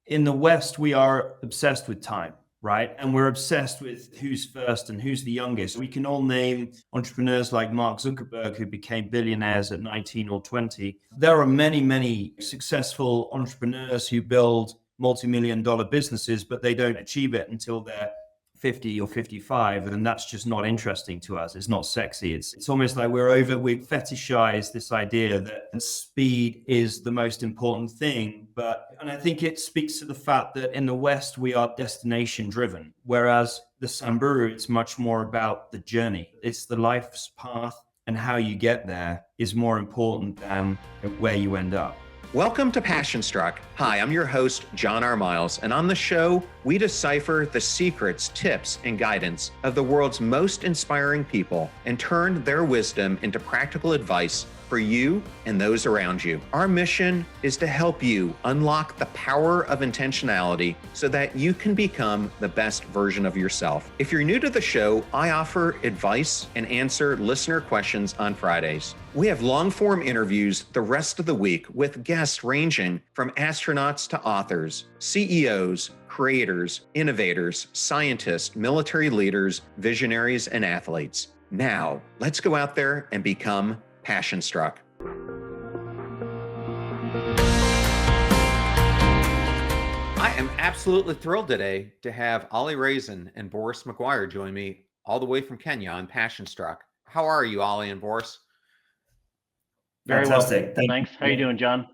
In the West, we are obsessed with time, right? And we're obsessed with who's first and who's the youngest. We can all name entrepreneurs like Mark Zuckerberg, who became billionaires at 19 or 20. There are many, many successful entrepreneurs who build multi-million dollar businesses, but they don't achieve it until they're 50 or 55, and that's just not interesting to us. It's not sexy. It's almost like we fetishize this idea that speed is the most important thing. And I think it speaks to the fact that in the West we are destination driven, whereas the Samburu, it's much more about the journey. It's the life's path, and how you get there is more important than where you end up. Welcome to Passion Struck. Hi, I'm your host, John R. Miles, and on the show, we decipher the secrets, tips, and guidance of the world's most inspiring people and turn their wisdom into practical advice for you and those around you. Our mission is to help you unlock the power of intentionality so that you can become the best version of yourself. If you're new to the show, I offer advice and answer listener questions on Fridays. We have long-form interviews the rest of the week with guests ranging from astronauts to authors, CEOs, creators, innovators, scientists, military leaders, visionaries, and athletes. Now, let's go out there and become Passion Struck. I am absolutely thrilled today to have Oli Raison and Boris Maguire join me all the way from Kenya on Passion Struck. How are you, Oli and Boris? Very Fantastic. well. Thanks. How are you doing, John?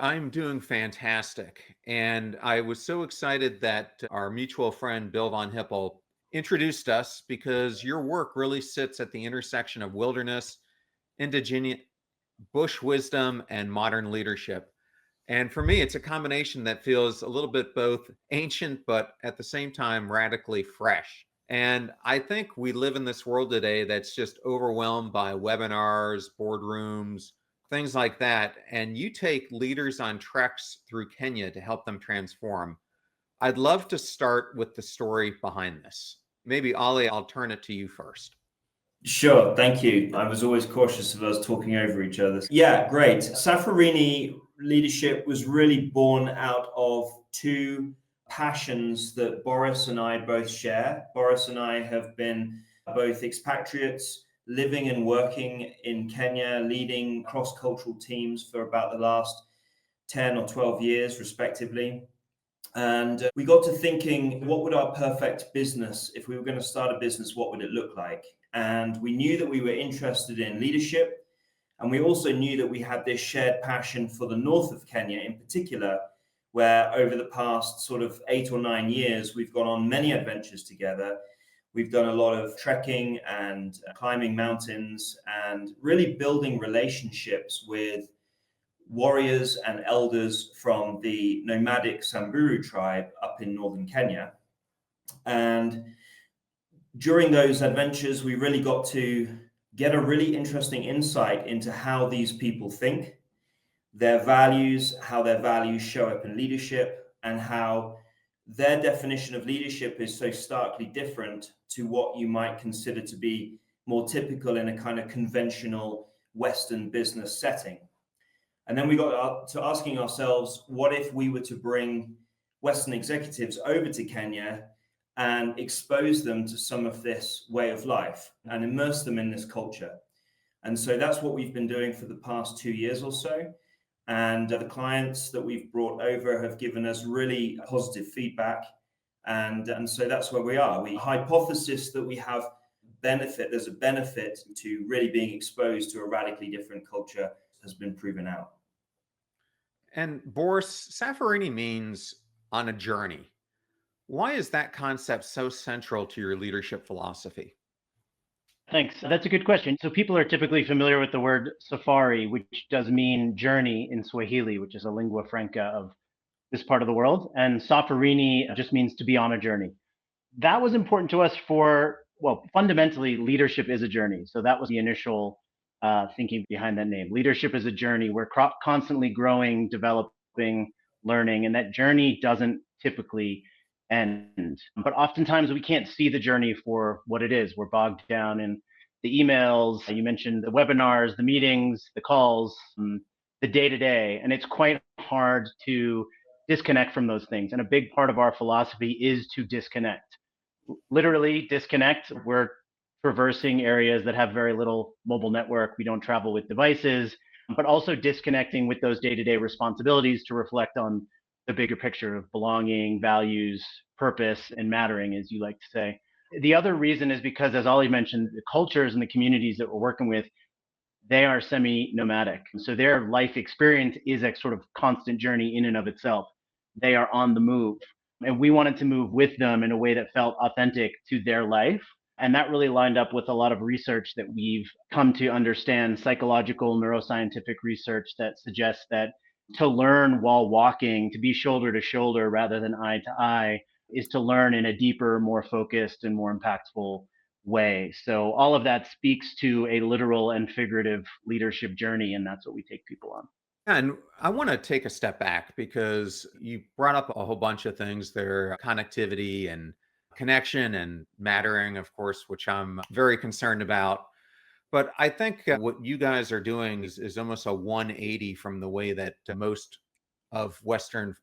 I'm doing fantastic. And I was so excited that our mutual friend, Bill Von Hippel, introduced us because your work really sits at the intersection of wilderness, indigenous, bush wisdom, and modern leadership. And for me, it's a combination that feels a little bit both ancient, but at the same time, radically fresh. And I think we live in this world today that's just overwhelmed by webinars, boardrooms, things like that. And you take leaders on treks through Kenya to help them transform. I'd love to start with the story behind this. Maybe, Oli, I'll turn it to you first. Sure, thank you. I was always cautious of us talking over each other. Yeah, great. Safarini Leadership was really born out of two passions that Boris and I both share. Boris and I have been both expatriates living and working in Kenya, leading cross-cultural teams for about the last 10 or 12 years, respectively. And we got to thinking, what would our perfect business, if we were going to start a business, what would it look like? And we knew that we were interested in leadership. And we also knew that we had this shared passion for the north of Kenya in particular, where over the past sort of 8 or 9 years, we've gone on many adventures together. We've done a lot of trekking and climbing mountains and really building relationships with warriors and elders from the nomadic Samburu tribe up in northern Kenya. And during those adventures, we really got to get a really interesting insight into how these people think, their values, how their values show up in leadership, and how their definition of leadership is so starkly different to what you might consider to be more typical in a kind of conventional Western business setting. And then we got to asking ourselves, what if we were to bring Western executives over to Kenya and expose them to some of this way of life and immerse them in this culture? And so that's what we've been doing for the past 2 years or so. And the clients that we've brought over have given us really positive feedback. And so that's where we are. We hypothesis that we have there's a benefit to really being exposed to a radically different culture has been proven out. And Boris, Safarini means on a journey. Why is that concept so central to your leadership philosophy? Thanks. That's a good question. So people are typically familiar with the word safari, which does mean journey in Swahili, which is a lingua franca of this part of the world. And Safarini just means to be on a journey. That was important to us fundamentally, leadership is a journey. So that was the initial thinking behind that name. Leadership is a journey. We're constantly growing, developing, learning, and that journey doesn't typically end. But oftentimes we can't see the journey for what it is. We're bogged down in the emails. You mentioned the webinars, the meetings, the calls, the day-to-day, and it's quite hard to disconnect from those things. And a big part of our philosophy is to disconnect. Literally disconnect. We're traversing areas that have very little mobile network. We don't travel with devices, but also disconnecting with those day-to-day responsibilities to reflect on the bigger picture of belonging, values, purpose, and mattering, as you like to say. The other reason is because, as Oli mentioned, the cultures and the communities that we're working with, they are semi-nomadic. So their life experience is a sort of constant journey in and of itself. They are on the move. And we wanted to move with them in a way that felt authentic to their life. And that really lined up with a lot of research that we've come to understand, psychological, neuroscientific research that suggests that to learn while walking, to be shoulder to shoulder rather than eye to eye, is to learn in a deeper, more focused, and more impactful way. So all of that speaks to a literal and figurative leadership journey, and that's what we take people on. And I want to take a step back because you brought up a whole bunch of things there, connectivity and connection and mattering, of course, which I'm very concerned about. But I think what you guys are doing is almost a 180 from the way that most of Western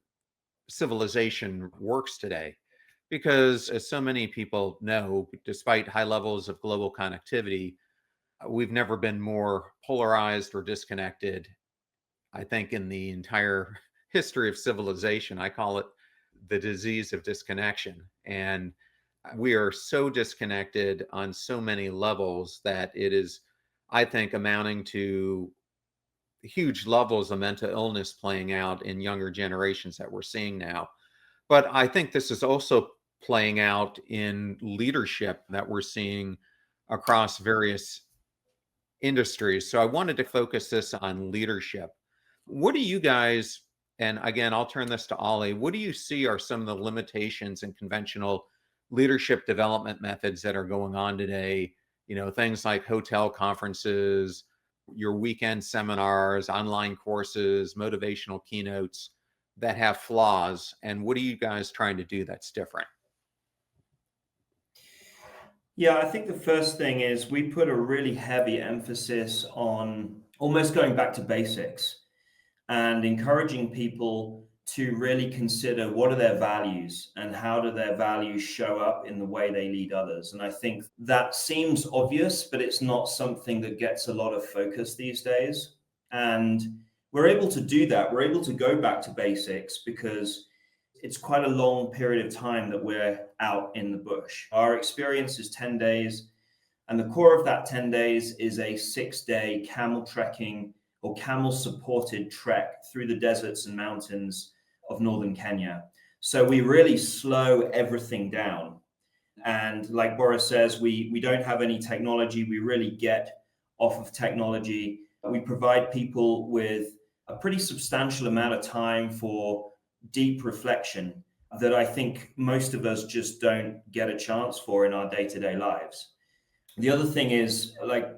civilization works today. Because as so many people know, despite high levels of global connectivity, we've never been more polarized or disconnected, I think, in the entire history of civilization. I call it the disease of disconnection. And we are so disconnected on so many levels that it is, I think, amounting to huge levels of mental illness playing out in younger generations that we're seeing now. But I think this is also playing out in leadership that we're seeing across various industries. So I wanted to focus this on leadership. What do you guys, and again, I'll turn this to Oli, what do you see are some of the limitations in conventional leadership development methods that are going on today? You know, things like hotel conferences, your weekend seminars, online courses, motivational keynotes that have flaws. And what are you guys trying to do that's different? Yeah, I think the first thing is we put a really heavy emphasis on almost going back to basics and encouraging people to really consider what are their values and how do their values show up in the way they lead others. And I think that seems obvious, but it's not something that gets a lot of focus these days. And we're able to do that. We're able to go back to basics because it's quite a long period of time that we're out in the bush. Our experience is 10 days, and the core of that 10 days is a 6-day camel trekking or camel supported trek through the deserts and mountains of northern Kenya. So we really slow everything down. And like Boris says, we don't have any technology. We really get off of technology. We provide people with a pretty substantial amount of time for deep reflection that I think most of us just don't get a chance for in our day-to-day lives. The other thing is, like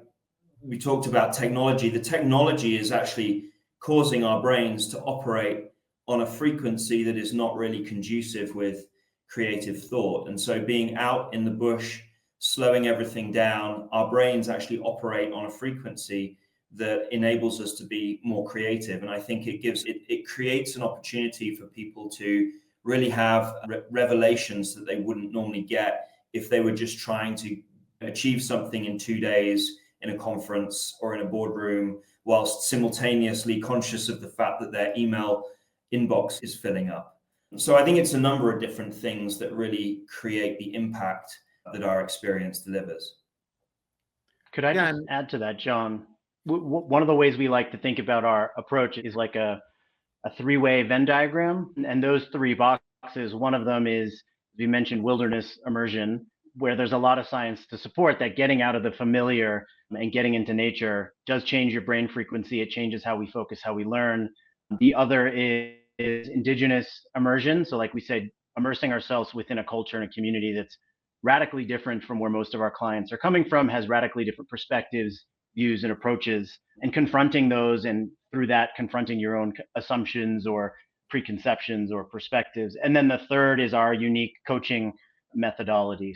we talked about technology, the technology is actually causing our brains to operate on a frequency that is not really conducive with creative thought. And so being out in the bush, slowing everything down, our brains actually operate on a frequency that enables us to be more creative. And I think it creates an opportunity for people to really have revelations that they wouldn't normally get if they were just trying to achieve something in 2 days in a conference or in a boardroom, whilst simultaneously conscious of the fact that their email inbox is filling up. So I think it's a number of different things that really create the impact that our experience delivers. Could I just add to that, John? One of the ways we like to think about our approach is like a three-way Venn diagram. And those three boxes, one of them is, as we mentioned, wilderness immersion, where there's a lot of science to support that getting out of the familiar and getting into nature does change your brain frequency. It changes how we focus, how we learn. The other is indigenous immersion. So like we said, immersing ourselves within a culture and a community that's radically different from where most of our clients are coming from, has radically different perspectives, views, and approaches, and confronting those, and through that, confronting your own assumptions or preconceptions or perspectives. And then the third is our unique coaching methodology.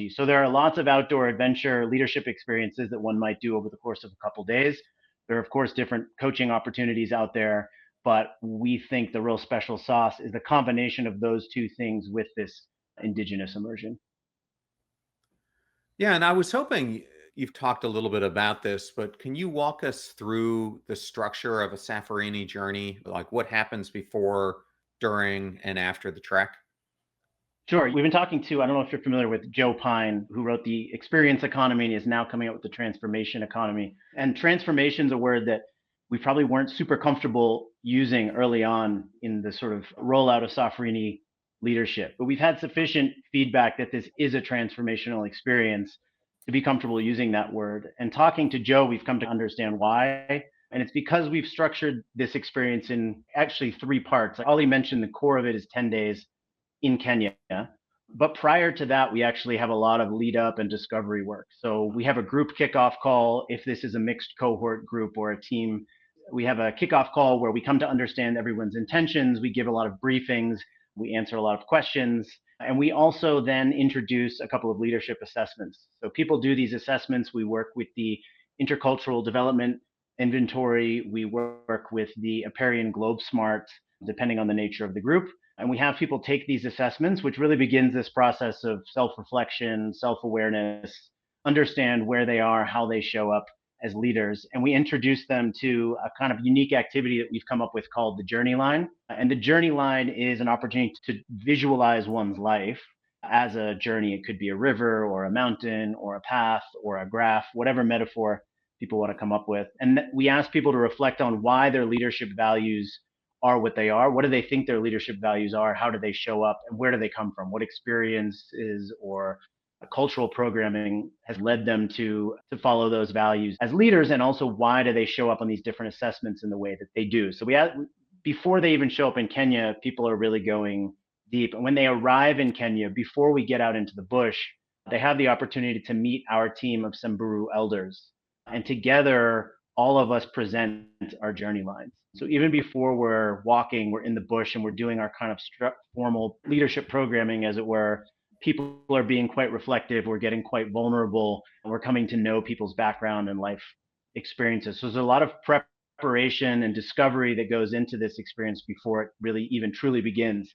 So there are lots of outdoor adventure leadership experiences that one might do over the course of a couple of days. There are, of course, different coaching opportunities out there. But we think the real special sauce is the combination of those two things with this indigenous immersion. Yeah, and I was hoping you've talked a little bit about this, but can you walk us through the structure of a Safarini journey? Like what happens before, during, and after the trek? Sure. We've been talking to, I don't know if you're familiar with Joe Pine, who wrote The Experience Economy and is now coming out with the Transformation Economy. And transformation is a word that we probably weren't super comfortable using early on in the sort of rollout of Safarini leadership. But we've had sufficient feedback that this is a transformational experience to be comfortable using that word. And talking to Joe, we've come to understand why. And it's because we've structured this experience in actually three parts. Like Oli mentioned, the core of it is 10 days in Kenya. But prior to that, we actually have a lot of lead up and discovery work. So we have a group kickoff call. If this is a mixed cohort group or a team, we have a kickoff call where we come to understand everyone's intentions. We give a lot of briefings. We answer a lot of questions. And we also then introduce a couple of leadership assessments. So people do these assessments. We work with the intercultural development inventory. We work with the Aparian Globe Smart, depending on the nature of the group. And we have people take these assessments, which really begins this process of self-reflection, self-awareness, understand where they are, how they show up as leaders. And we introduce them to a kind of unique activity that we've come up with called the journey line. And the journey line is an opportunity to visualize one's life as a journey. It could be a river or a mountain or a path or a graph, whatever metaphor people want to come up with. And we ask people to reflect on why their leadership values are what they are. What do they think their leadership values are? How do they show up? And where do they come from? What experiences or cultural programming has led them to follow those values as leaders? And also, why do they show up on these different assessments in the way that they do? So before they even show up in Kenya, people are really going deep. And when they arrive in Kenya, before we get out into the bush, they have the opportunity to meet our team of Samburu elders. And together, all of us present our journey lines. So even before we're walking, we're in the bush and we're doing our kind of formal leadership programming, as it were. People are being quite reflective. We're getting quite vulnerable. And we're coming to know people's background and life experiences. So there's a lot of preparation and discovery that goes into this experience before it really even truly begins.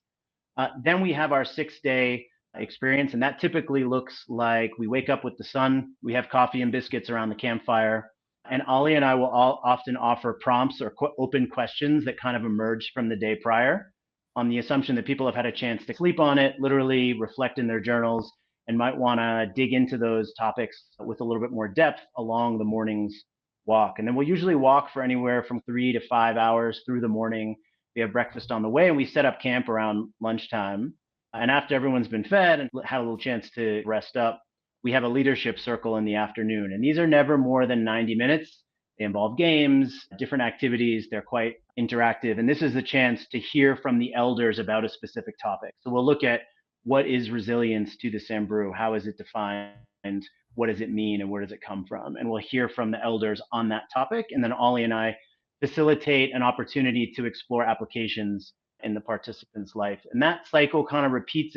Then we have our 6-day experience, and that typically looks like we wake up with the sun. We have coffee and biscuits around the campfire. And Oli and I will often offer prompts or open questions that kind of emerge from the day prior, on the assumption that people have had a chance to sleep on it, literally reflect in their journals, and might want to dig into those topics with a little bit more depth along the morning's walk. And then we'll usually walk for anywhere from 3 to 5 hours through the morning. We have breakfast on the way, and we set up camp around lunchtime. And after everyone's been fed and had a little chance to rest up, we have a leadership circle in the afternoon. And these are never more than 90 minutes. They involve games, different activities. They're quite interactive. And this is the chance to hear from the elders about a specific topic. So we'll look at what is resilience to the Samburu? How is it defined? What does it mean? And where does it come from? And we'll hear from the elders on that topic. And then Oli and I facilitate an opportunity to explore applications in the participant's life. And that cycle kind of repeats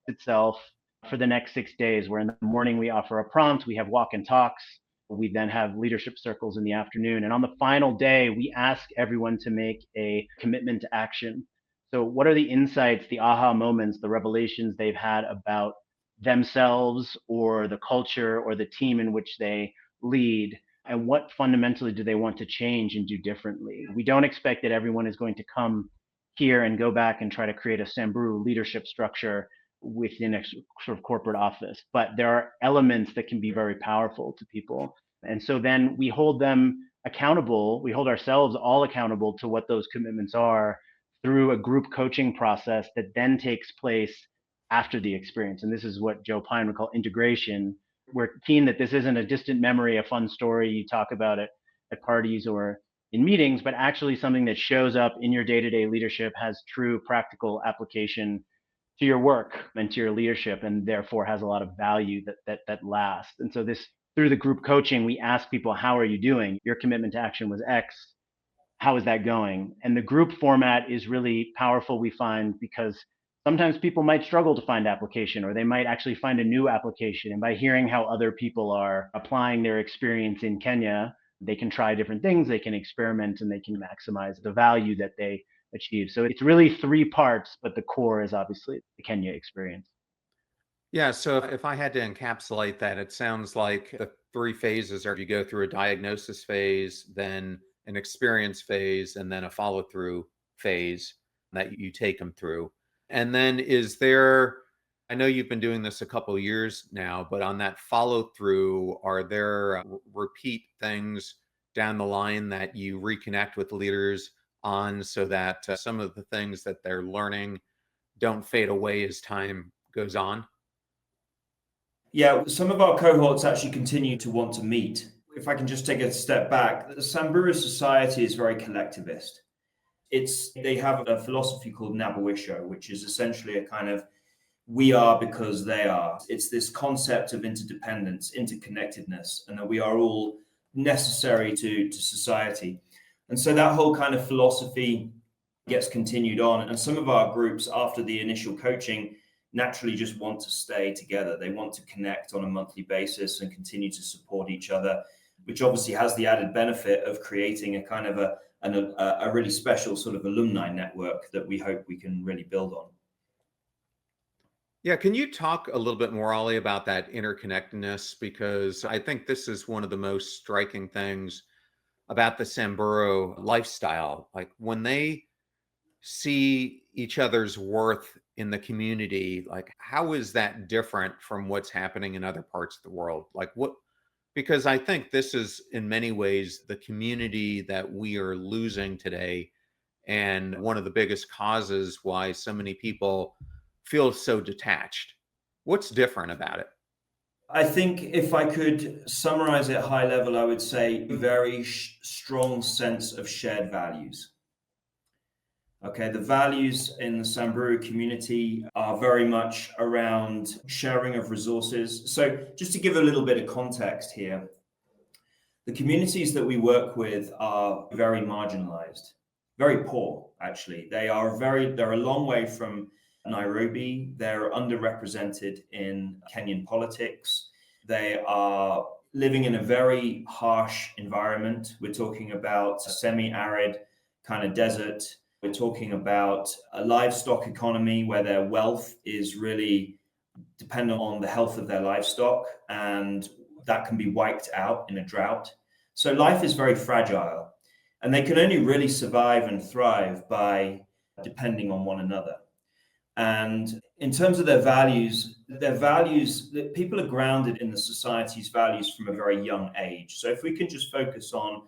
itself for the next 6 days, where in the morning we offer a prompt, we have walk and talks, we then have leadership circles in the afternoon. And on the final day, we ask everyone to make a commitment to action. So what are the insights, the aha moments, the revelations they've had about themselves or the culture or the team in which they lead? And what fundamentally do they want to change and do differently? We don't expect that everyone is going to come here and go back and try to create a Samburu leadership structure within a sort of corporate office, but there are elements that can be very powerful to people. And so then we hold them accountable. We hold ourselves all accountable to what those commitments are through a group coaching process that then takes place after the experience. And this is what Joe Pine would call integration. We're keen that this isn't a distant memory, a fun story you talk about it at parties or in meetings, but actually something that shows up in your day-to-day leadership, has true practical application to your work and to your leadership, and therefore has a lot of value that lasts. And so this, through the group coaching, we ask people, how are you doing? Your commitment to action was X. How is that going? And the group format is really powerful, we find, because sometimes people might struggle to find application, or they might actually find a new application. And by hearing how other people are applying their experience in Kenya, They can try different things, they can experiment, and they can maximize the value that they achieve. So it's really three parts, but the core is obviously the Kenya experience. Yeah, so if I had to encapsulate that, it sounds like the three phases are you go through a diagnosis phase, then an experience phase, and then a follow through phase that you take them through. And then is there, I know you've been doing this a couple of years now, but on that follow through, are there repeat things down the line that you reconnect with leaders on so that some of the things that they're learning don't fade away as time goes on? Yeah, some of our cohorts actually continue to want to meet. If I can just take a step back, the Samburu society is very collectivist. They have a philosophy called Naboisho, which is essentially a kind of we are because they are. It's this concept of interdependence, interconnectedness, and that we are all necessary to society. And so that whole kind of philosophy gets continued on. And some of our groups, after the initial coaching, naturally just want to stay together. They want to connect on a monthly basis and continue to support each other, which obviously has the added benefit of creating a kind of a really special sort of alumni network that we hope we can really build on. Yeah, can you talk a little bit more, Ollie, about that interconnectedness? Because I think this is one of the most striking things about the Samburu lifestyle. Like when they see each other's worth in the community, like how is that different from what's happening in other parts of the world? Like what, because I think this is in many ways the community that we are losing today. And one of the biggest causes why so many people feel so detached. What's different about it? I think if I could summarize it high level, I would say very strong sense of shared values. Okay, the values in the Samburu community are very much around sharing of resources. So just to give a little bit of context here, the communities that we work with are very marginalized, very poor, actually. They're a long way from Nairobi. They're underrepresented in Kenyan politics. They are living in a very harsh environment. We're talking about a semi-arid kind of desert. We're talking about a livestock economy where their wealth is really dependent on the health of their livestock, and that can be wiped out in a drought. So life is very fragile, and they can only really survive and thrive by depending on one another. And in terms of their values, people are grounded in the society's values from a very young age. So if we can just focus on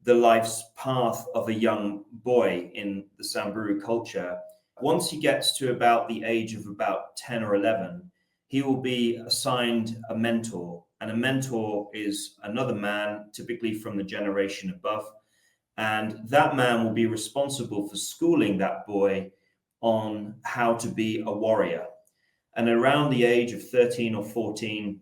the life's path of a young boy in the Samburu culture, once he gets to about the age of about 10 or 11, he will be assigned a mentor. And a mentor is another man, typically from the generation above. And that man will be responsible for schooling that boy on how to be a warrior. And around the age of 13 or 14,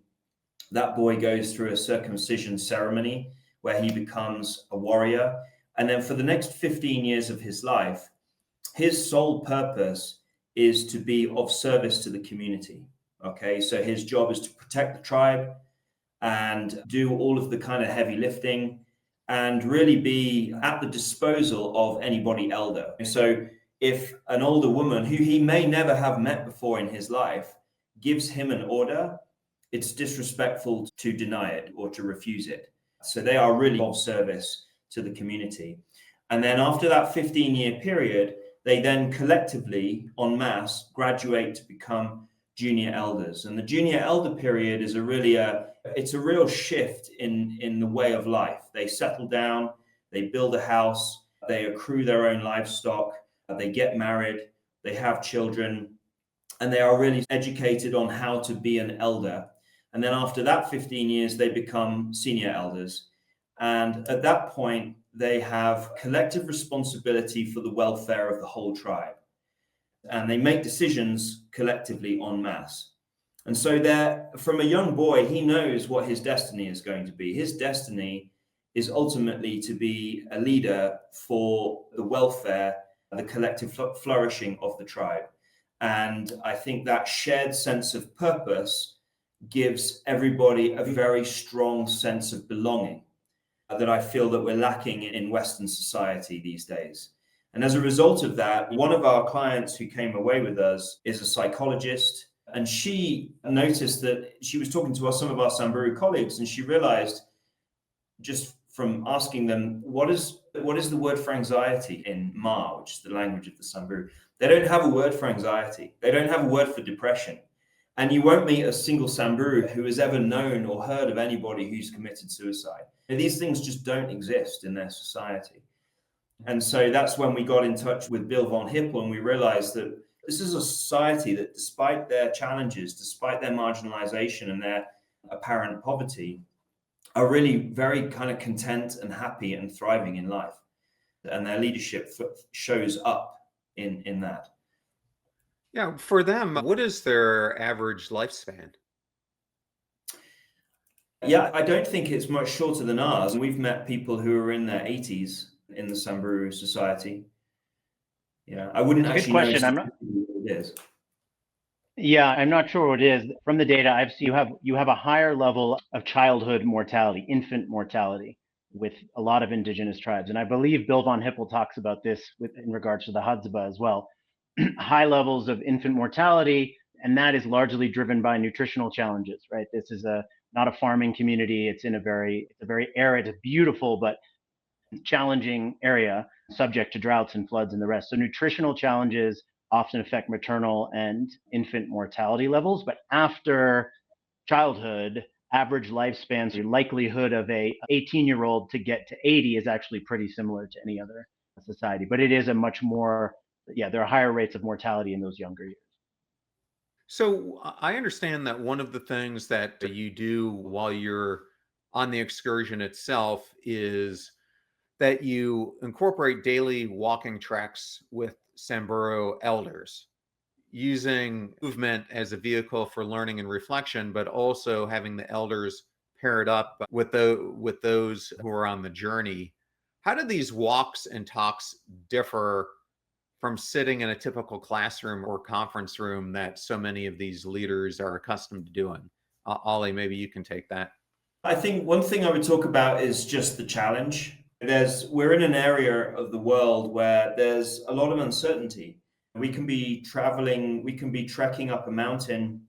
that boy goes through a circumcision ceremony where he becomes a warrior. And then for the next 15 years of his life, his sole purpose is to be of service to the community. Okay, so his job is to protect the tribe and do all of the kind of heavy lifting and really be at the disposal of anybody elder. So if an older woman who he may never have met before in his life gives him an order, it's disrespectful to deny it or to refuse it. So they are really of service to the community. And then after that 15-year period, they then collectively, en masse, graduate to become junior elders. And the junior elder period is a real shift in the way of life. They settle down, they build a house, they accrue their own livestock, they get married, they have children, and they are really educated on how to be an elder. And then after that 15 years, they become senior elders. And at that point, they have collective responsibility for the welfare of the whole tribe. And they make decisions collectively en masse. And so from a young boy, he knows what his destiny is going to be. His destiny is ultimately to be a leader for the welfare, the collective flourishing of the tribe. And I think that shared sense of purpose gives everybody a very strong sense of belonging. that I feel that we're lacking in Western society these days. And as a result of that, one of our clients who came away with us is a psychologist. And she noticed that she was talking to some of our Samburu colleagues, and she realized, just from asking them, what is the word for anxiety in Ma, which is the language of the Samburu? They don't have a word for anxiety. They don't have a word for depression. And you won't meet a single Samburu who has ever known or heard of anybody who's committed suicide. These things just don't exist in their society. And so that's when we got in touch with Bill von Hippel, and we realized that this is a society that, despite their challenges, despite their marginalization and their apparent poverty, are really very kind of content and happy and thriving in life. And their leadership shows up in that. Yeah, for them, what is their average lifespan? Yeah, I don't think it's much shorter than ours. We've met people who are in their 80s in the Samburu society. Yeah, I wouldn't That's a good actually question. know what it is. Yeah, I'm not sure what it is. From the data I've seen, you have a higher level of childhood mortality, infant mortality, with a lot of indigenous tribes. And I believe Bill von Hippel talks about this in regards to the Hudzba as well. High levels of infant mortality, and that is largely driven by nutritional challenges, right? This is not a farming community. It's a very arid, it's beautiful, but challenging area, subject to droughts and floods and the rest. So nutritional challenges often affect maternal and infant mortality levels. But after childhood, average lifespans, the likelihood of a 18-year-old to get to 80 is actually pretty similar to any other society. But it is a much more, there are higher rates of mortality in those younger years. So I understand that one of the things that you do while you're on the excursion itself is that you incorporate daily walking treks with Samburu elders, using movement as a vehicle for learning and reflection, but also having the elders paired up with those who are on the journey. How do these walks and talks differ from sitting in a typical classroom or conference room that so many of these leaders are accustomed to doing? Oli, maybe you can take that. I think one thing I would talk about is just the challenge. We're in an area of the world where there's a lot of uncertainty. We can be traveling, we can be trekking up a mountain.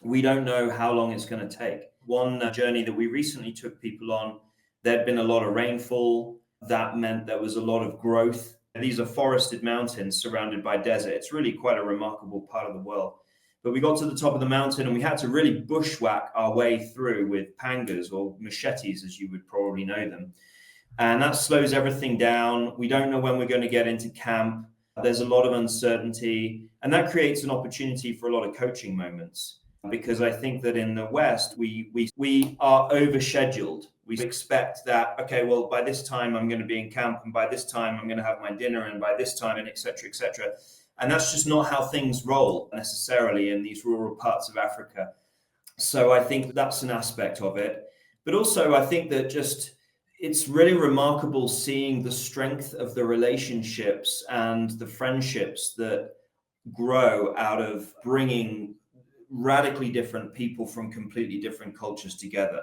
We don't know how long it's going to take. One journey that we recently took people on, there'd been a lot of rainfall. That meant there was a lot of growth. These are forested mountains surrounded by desert. It's really quite a remarkable part of the world. But we got to the top of the mountain and we had to really bushwhack our way through with pangas, or machetes, as you would probably know them. And that slows everything down. We don't know when we're going to get into camp. There's a lot of uncertainty. And that creates an opportunity for a lot of coaching moments. Because I think that in the West, we are overscheduled. We expect that, okay, well, by this time I'm going to be in camp, and by this time I'm going to have my dinner, and by this time, and et cetera, et cetera. And that's just not how things roll necessarily in these rural parts of Africa. So I think that's an aspect of it. But also I think that it's really remarkable seeing the strength of the relationships and the friendships that grow out of bringing radically different people from completely different cultures together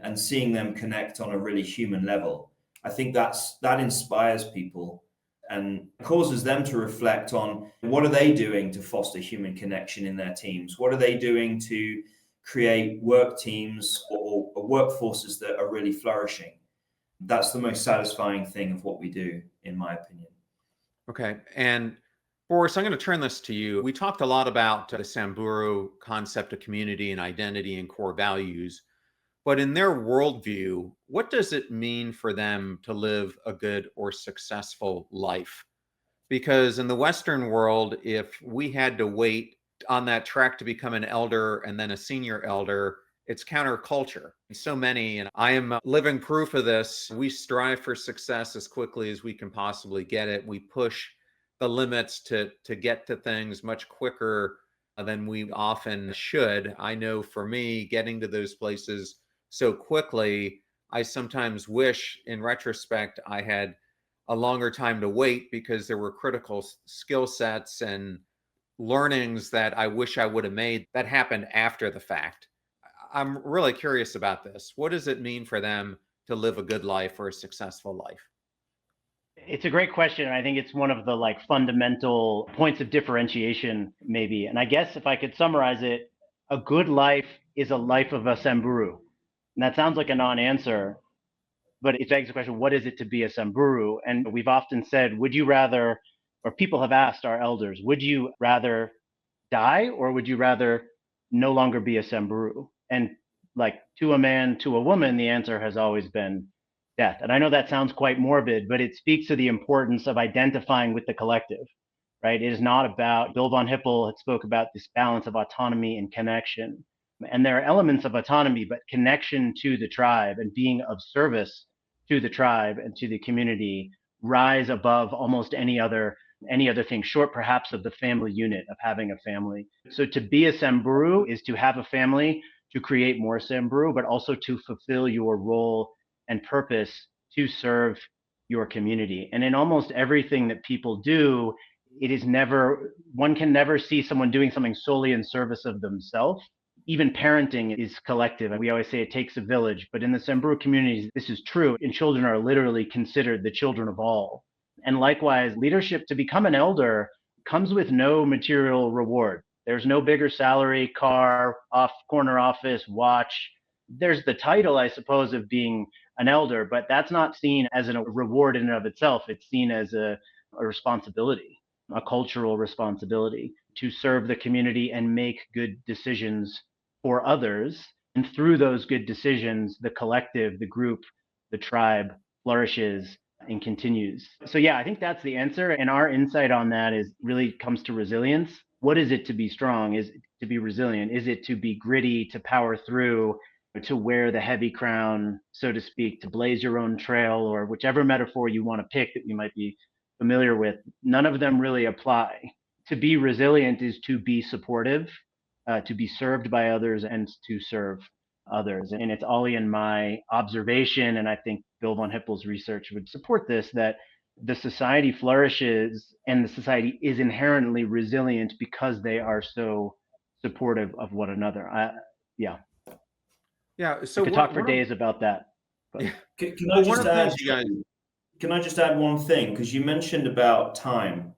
and seeing them connect on a really human level. I think that inspires people and causes them to reflect on what are they doing to foster human connection in their teams? What are they doing to create work teams or workforces that are really flourishing? That's the most satisfying thing of what we do, in my opinion. Okay. And Boris, I'm going to turn this to you. We talked a lot about the Samburu concept of community and identity and core values, but in their worldview, what does it mean for them to live a good or successful life? Because in the Western world, if we had to wait on that track to become an elder and then a senior elder, it's counterculture. So many, and I am living proof of this, we strive for success as quickly as we can possibly get it. We push the limits to get to things much quicker than we often should. I know for me, getting to those places so quickly, I sometimes wish in retrospect I had a longer time to wait, because there were critical skill sets and learnings that I wish I would have made that happened after the fact. I'm really curious about this. What does it mean for them to live a good life or a successful life? It's a great question. I think it's one of the fundamental points of differentiation, maybe. And I guess if I could summarize it, a good life is a life of a Samburu. And that sounds like a non-answer, but it begs the question, what is it to be a Samburu? And we've often said, would you rather, or people have asked our elders, would you rather die or would you rather no longer be a Samburu? And to a man, to a woman, the answer has always been death. And I know that sounds quite morbid, but it speaks to the importance of identifying with the collective, right? It is not about, Bill von Hippel had spoke about this balance of autonomy and connection. And there are elements of autonomy, but connection to the tribe and being of service to the tribe and to the community rise above almost any other thing, short perhaps of the family unit, of having a family. So to be a Samburu is to have a family, to create more Samburu, but also to fulfill your role and purpose to serve your community. And in almost everything that people do, one can never see someone doing something solely in service of themselves. Even parenting is collective. And we always say it takes a village, but in the Samburu communities, this is true. And children are literally considered the children of all. And likewise, leadership, to become an elder, comes with no material reward. There's no bigger salary, car, corner office, watch. There's the title, I suppose, of being an elder, but that's not seen as a reward in and of itself. It's seen as a responsibility, a cultural responsibility to serve the community and make good decisions for others. And through those good decisions, the collective, the group, the tribe flourishes and continues. So yeah, I think that's the answer. And our insight on that really comes to resilience. What is it to be strong? Is it to be resilient? Is it to be gritty, to power through, to wear the heavy crown, so to speak, to blaze your own trail, or whichever metaphor you want to pick that you might be familiar with? None of them really apply. To be resilient is to be supportive, to be served by others, and to serve others. And it's Oli and my observation, and I think Bill von Hippel's research would support this, that the society flourishes and the society is inherently resilient because they are so supportive of one another. Yeah. So we could talk for days about that. But. Can I just add one thing? Because you mentioned about time.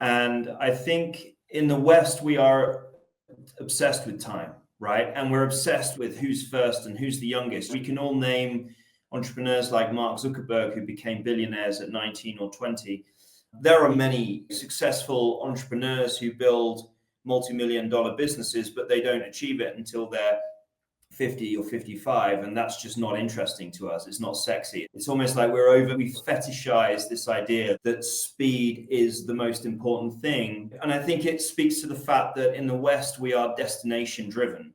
And I think in the West, we are obsessed with time, right? And we're obsessed with who's first and who's the youngest. We can all name entrepreneurs like Mark Zuckerberg, who became billionaires at 19 or 20. There are many successful entrepreneurs who build multi-million-dollar businesses, but they don't achieve it until they're 50 or 55, and that's just not interesting to us. It's not sexy. It's almost like we fetishize this idea that speed is the most important thing. And I think it speaks to the fact that in the West, we are destination driven,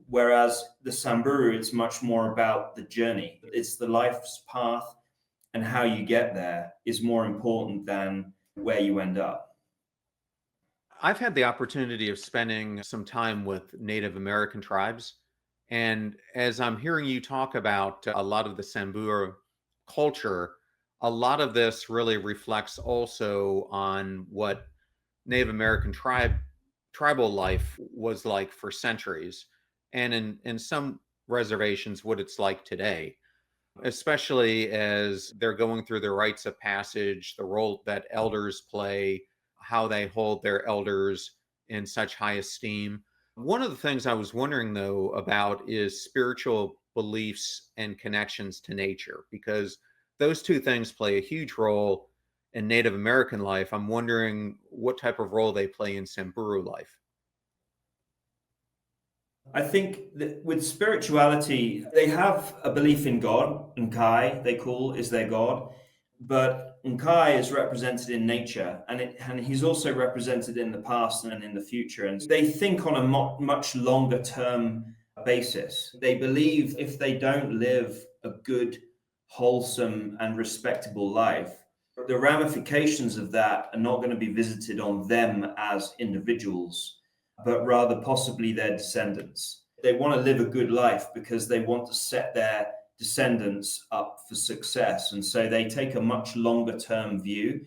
whereas the Samburu, it's much more about the journey. It's the life's path, and how you get there is more important than where you end up. I've had the opportunity of spending some time with Native American tribes. And as I'm hearing you talk about a lot of the Samburu culture, a lot of this really reflects also on what Native American tribal life was like for centuries, and in some reservations, what it's like today, especially as they're going through the rites of passage, the role that elders play, how they hold their elders in such high esteem. One of the things I was wondering, though, about is spiritual beliefs and connections to nature, because those two things play a huge role in Native American life. I'm wondering what type of role they play in Samburu life. I think that with spirituality, they have a belief in God. Nkai, they call, is their God. But Nkai is represented in nature, and he's also represented in the past and in the future. And they think on a much longer term basis. They believe if they don't live a good, wholesome, and respectable life, the ramifications of that are not going to be visited on them as individuals, but rather possibly their descendants. They want to live a good life because they want to set their descendants up for success. And so they take a much longer term view.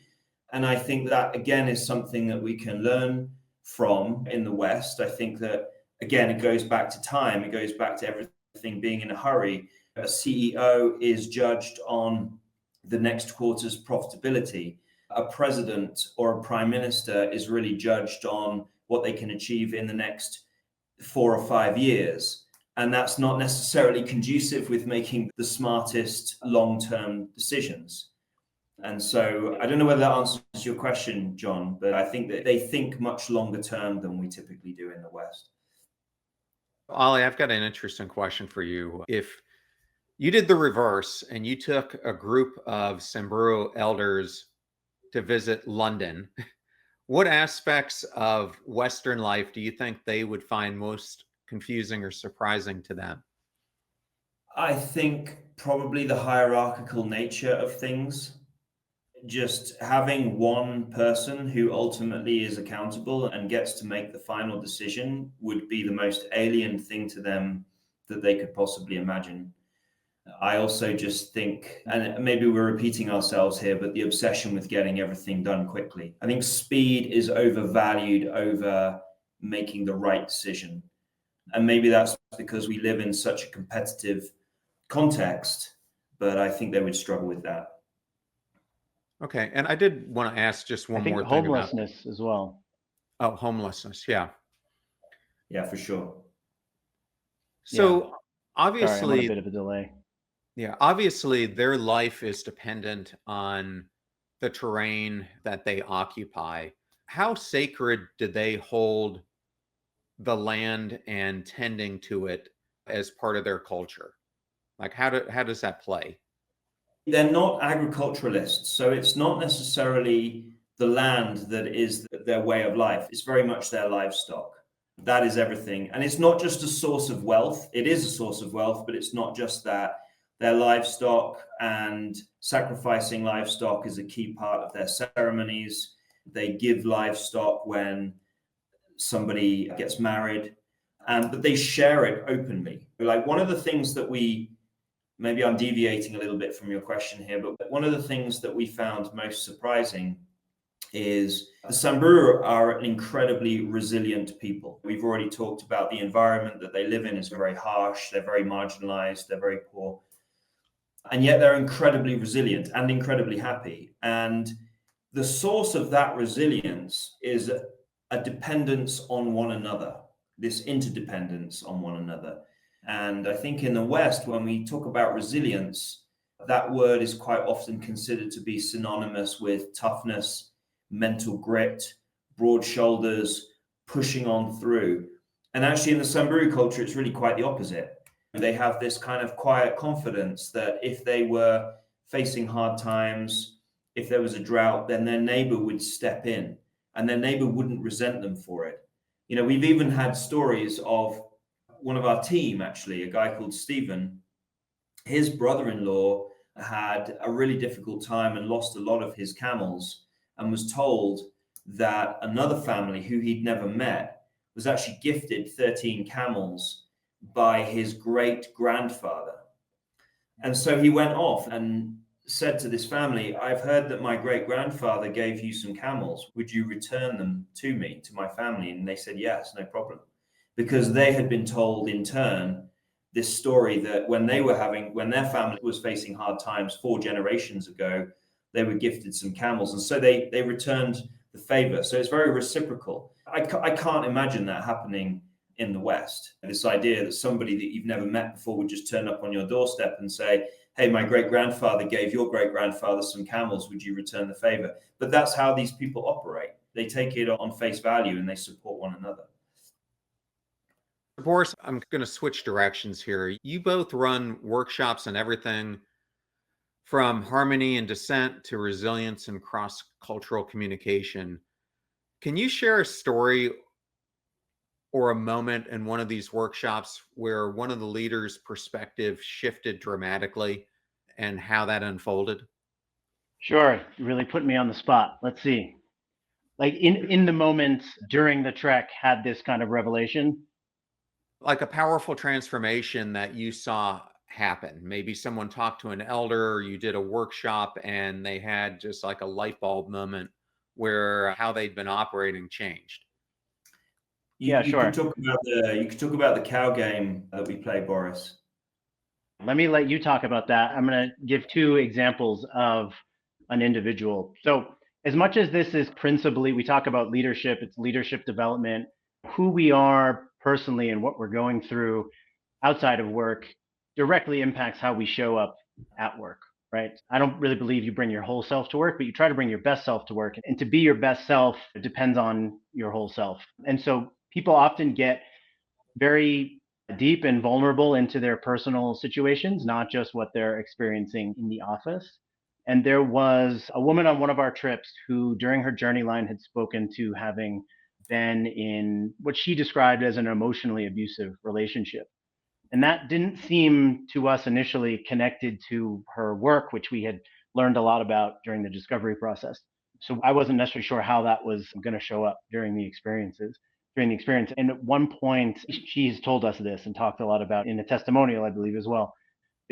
And I think that, again, is something that we can learn from in the West. I think that, again, it goes back to time. It goes back to everything being in a hurry. A CEO is judged on the next quarter's profitability. A president or a prime minister is really judged on what they can achieve in the next 4 or 5 years. And that's not necessarily conducive with making the smartest long-term decisions. And so I don't know whether that answers your question, John, but I think that they think much longer term than we typically do in the West. Oli, I've got an interesting question for you. If you did the reverse and you took a group of Samburu elders to visit London, what aspects of Western life do you think they would find most confusing or surprising to them? I think probably the hierarchical nature of things. Just having one person who ultimately is accountable and gets to make the final decision would be the most alien thing to them that they could possibly imagine. I also just think, and maybe we're repeating ourselves here, but the obsession with getting everything done quickly. I think speed is overvalued over making the right decision. And maybe that's because we live in such a competitive context, but I think they would struggle with that. Okay. And I did want to ask just one more thing about homelessness as well. Oh, homelessness. Yeah. Yeah, for sure. So obviously, Sorry, I'm on a bit of a delay. Yeah, obviously their life is dependent on the terrain that they occupy. How sacred do they hold the land and tending to it as part of their culture? Like how does that play? They're not agriculturalists, so it's not necessarily the land that is their way of life. It's very much their livestock. That is everything. And it's not just a source of wealth. It is a source of wealth, but it's not just that. Their livestock and sacrificing livestock is a key part of their ceremonies. They give livestock when somebody gets married, but they share it openly. Like one of the things that maybe I'm deviating a little bit from your question here, but one of the things that we found most surprising is the Samburu are an incredibly resilient people. We've already talked about the environment that they live in is very harsh, they're very marginalized, they're very poor. And yet they're incredibly resilient and incredibly happy. And the source of that resilience is a dependence on one another, this interdependence on one another. And I think in the West, when we talk about resilience, that word is quite often considered to be synonymous with toughness, mental grit, broad shoulders, pushing on through. And actually in the Samburu culture, it's really quite the opposite. They have this kind of quiet confidence that if they were facing hard times, if there was a drought, then their neighbor would step in and their neighbor wouldn't resent them for it. You know, we've even had stories of one of our team, actually, a guy called Stephen, his brother-in-law had a really difficult time and lost a lot of his camels and was told that another family who he'd never met was actually gifted 13 camels by his great-grandfather. And so he went off and said to this family, I've heard that my great-grandfather gave you some camels. Would you return them to me, to my family? And they said, yes, no problem. Because they had been told in turn this story that when their family was facing hard times 4 generations ago, they were gifted some camels. And so they returned the favor. So it's very reciprocal. I can't imagine that happening in the West. This idea that somebody that you've never met before would just turn up on your doorstep and say, hey, my great-grandfather gave your great-grandfather some camels, would you return the favor? But that's how these people operate. They take it on face value and they support one another. Boris, I'm going to switch directions here. You both run workshops on everything from harmony and dissent to resilience and cross-cultural communication. Can you share a story or a moment in one of these workshops where one of the leaders' perspective shifted dramatically and how that unfolded? Sure. You really put me on the spot. Let's see. Like in the moment during the trek had this kind of revelation. Like a powerful transformation that you saw happen. Maybe someone talked to an elder, or you did a workshop and they had just like a light bulb moment where how they'd been operating changed. Sure. You could talk about the cow game that we play, Boris. Let me let you talk about that. I'm going to give two examples of an individual. So, as much as this is principally, we talk about leadership, it's leadership development, who we are personally and what we're going through outside of work directly impacts how we show up at work, right? I don't really believe you bring your whole self to work, but you try to bring your best self to work. And to be your best self depends on your whole self. And so people often get very deep and vulnerable into their personal situations, not just what they're experiencing in the office. And there was a woman on one of our trips who, during her journey line, had spoken to having been in what she described as an emotionally abusive relationship. And that didn't seem to us initially connected to her work, which we had learned a lot about during the discovery process. So I wasn't necessarily sure how that was going to show up during the experience. And at one point, she's told us this and talked a lot about in a testimonial, I believe, as well.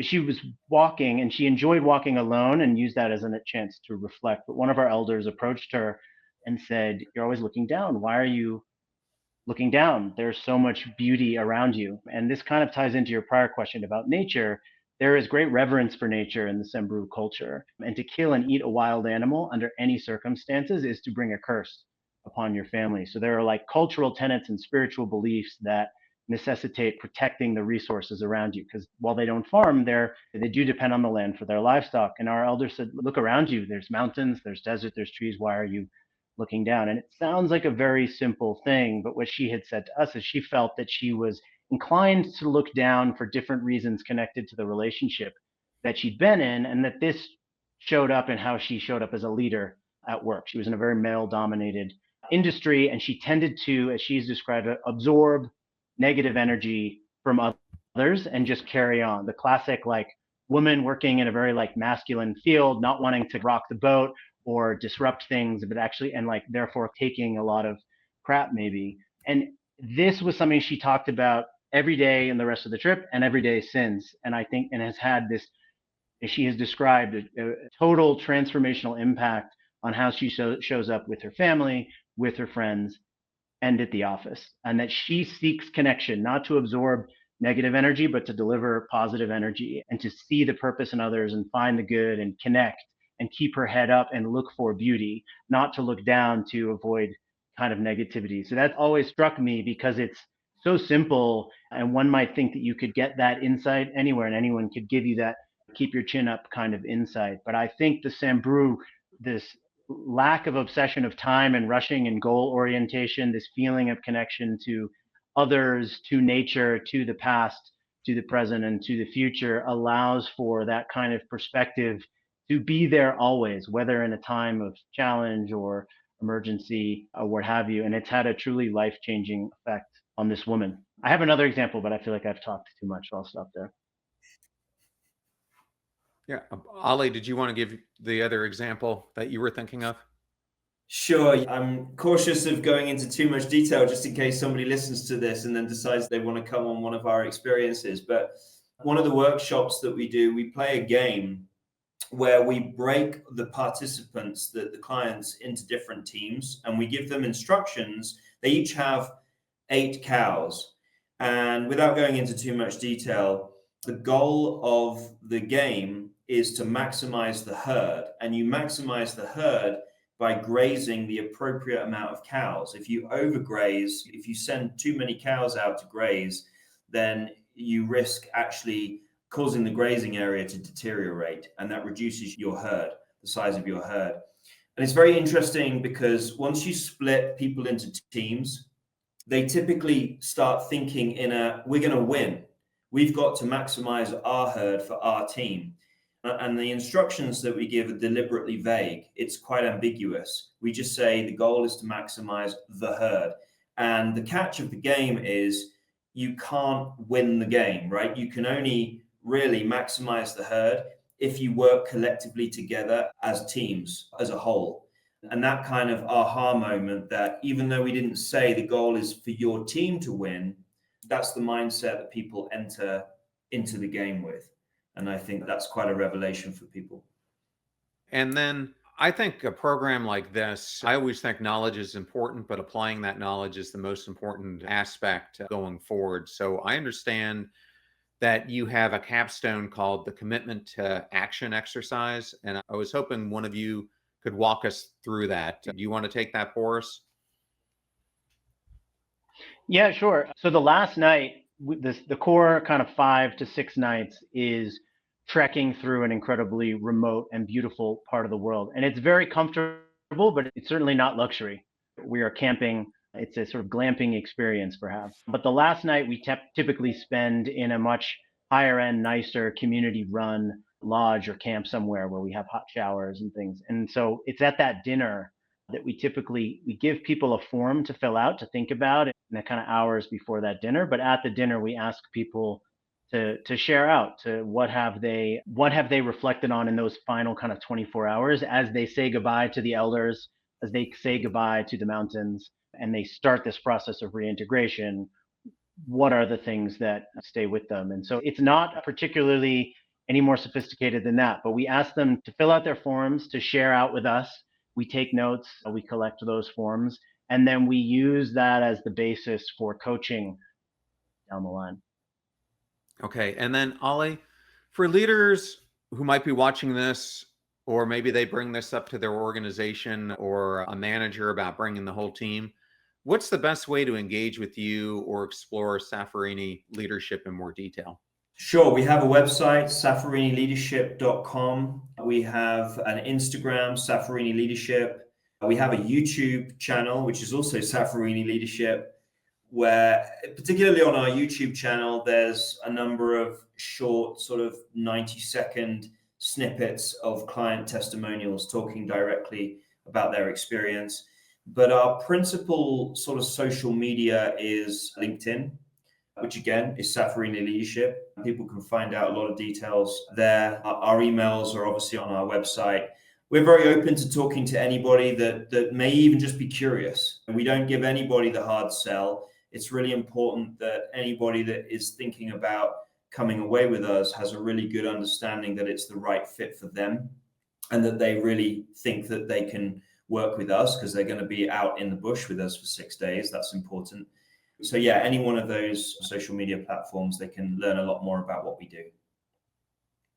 She was walking and she enjoyed walking alone and used that as a chance to reflect. But one of our elders approached her and said, "You're always looking down. Why are you looking down? There's so much beauty around you." And this kind of ties into your prior question about nature. There is great reverence for nature in the Samburu culture. And to kill and eat a wild animal under any circumstances is to bring a curse upon your family. So there are like cultural tenets and spiritual beliefs that necessitate protecting the resources around you, because while they don't farm, they do depend on the land for their livestock. And our elders said, look around you, there's mountains, there's desert, there's trees. Why are you looking down? And it sounds like a very simple thing, but what she had said to us is she felt that she was inclined to look down for different reasons connected to the relationship that she'd been in, and that this showed up in how she showed up as a leader at work. She was in a very male dominated industry, and she tended to, as she's described it, absorb negative energy from others and just carry on. The classic like woman working in a very like masculine field, not wanting to rock the boat or disrupt things, but actually, and like therefore taking a lot of crap maybe. And this was something she talked about every day in the rest of the trip and every day since. And I think, and has had this, as she has described, a total transformational impact on how she shows up with her family, with her friends, and at the office. And that she seeks connection, not to absorb negative energy, but to deliver positive energy and to see the purpose in others and find the good and connect and keep her head up and look for beauty, not to look down to avoid kind of negativity. So that always struck me because it's so simple. And one might think that you could get that insight anywhere and anyone could give you that keep your chin up kind of insight. But I think the Samburu, this lack of obsession of time and rushing and goal orientation, this feeling of connection to others, to nature, to the past, to the present, and to the future allows for that kind of perspective to be there always, whether in a time of challenge or emergency or what have you. And it's had a truly life-changing effect on this woman. I have another example, but I feel like I've talked too much, so I'll stop there. Yeah. Oli, did you want to give the other example that you were thinking of? Sure. I'm cautious of going into too much detail just in case somebody listens to this and then decides they want to come on one of our experiences. But one of the workshops that we do, we play a game where we break the participants, the clients, into different teams, and we give them instructions. They each have 8 cows. And without going into too much detail, the goal of the game is to maximize the herd. And you maximize the herd by grazing the appropriate amount of cows. If you overgraze, if you send too many cows out to graze, then you risk actually causing the grazing area to deteriorate, and that reduces your herd, the size of your herd. And it's very interesting because once you split people into teams, they typically start thinking we're going to win. We've got to maximize our herd for our team. And the instructions that we give are deliberately vague. It's quite ambiguous. We just say the goal is to maximize the herd. And the catch of the game is you can't win the game, right? You can only really maximize the herd if you work collectively together as teams, as a whole. And that kind of aha moment that even though we didn't say the goal is for your team to win, that's the mindset that people enter into the game with. And I think that's quite a revelation for people. And then I think a program like this, I always think knowledge is important, but applying that knowledge is the most important aspect going forward. So I understand that you have a capstone called the Commitment to Action exercise. And I was hoping one of you could walk us through that. Do you want to take that for us? Yeah, sure. So the last night, the core kind of 5 to 6 nights is trekking through an incredibly remote and beautiful part of the world. And it's very comfortable, but it's certainly not luxury. We are camping. It's a sort of glamping experience, perhaps. But the last night we typically spend in a much higher end, nicer community run lodge or camp somewhere where we have hot showers and things. And so it's at that dinner that we give people a form to fill out, to think about in the kind of hours before that dinner. But at the dinner, we ask people to share out to what have they reflected on in those final kind of 24 hours as they say goodbye to the elders, as they say goodbye to the mountains, and they start this process of reintegration. What are the things that stay with them? And so it's not particularly any more sophisticated than that, but we ask them to fill out their forms, to share out with us. We take notes, we collect those forms, and then we use that as the basis for coaching down the line. Okay. And then Oli, for leaders who might be watching this, or maybe they bring this up to their organization or a manager about bringing the whole team, what's the best way to engage with you or explore Safarini Leadership in more detail? Sure. We have a website, safarini-leadership.com. We have an Instagram, Safarini Leadership. We have a YouTube channel, which is also Safarini Leadership, where particularly on our YouTube channel, there's a number of short sort of 90-second snippets of client testimonials talking directly about their experience. But our principal sort of social media is LinkedIn, which again is Safarini Leadership. People can find out a lot of details there. Our emails are obviously on our website. We're very open to talking to anybody that may even just be curious. We don't give anybody the hard sell. It's really important that anybody that is thinking about coming away with us has a really good understanding that it's the right fit for them and that they really think that they can work with us because they're going to be out in the bush with us for 6 days. That's important. So yeah, any one of those social media platforms, they can learn a lot more about what we do.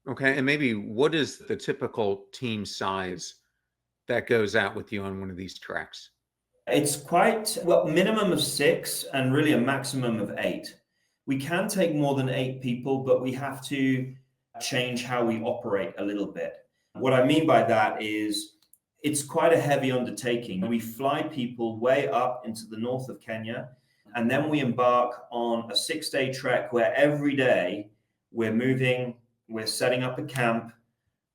Okay. And maybe what is the typical team size that goes out with you on one of these treks? It's quite, well, minimum of 6 and really a maximum of 8. We can take more than 8 people, but we have to change how we operate a little bit. What I mean by that is it's quite a heavy undertaking. We fly people way up into the north of Kenya, and then we embark on a 6-day trek where every day we're moving, we're setting up a camp,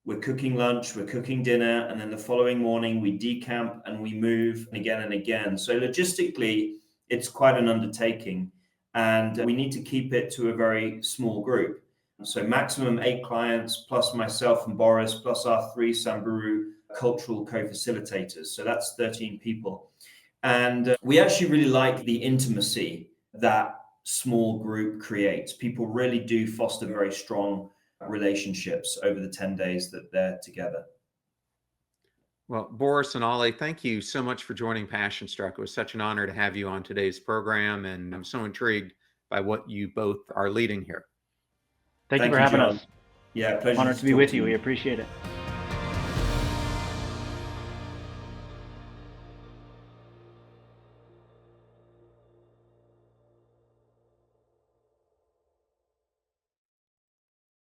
we're cooking lunch, we're cooking dinner, and then the following morning we decamp and we move again and again. So logistically, it's quite an undertaking, and we need to keep it to a very small group. So maximum 8 clients, plus myself and Boris, plus our 3 Samburu cultural co-facilitators. So that's 13 people. And we actually really like the intimacy that small group creates. People really do foster very strong relationships over the 10 days that they're together. Well, Boris and Oli, thank you so much for joining Passion Struck. It was such an honor to have you on today's program, and I'm so intrigued by what you both are leading here. Thank you for having John. us. Yeah, pleasure. Honored to be with you. We appreciate it.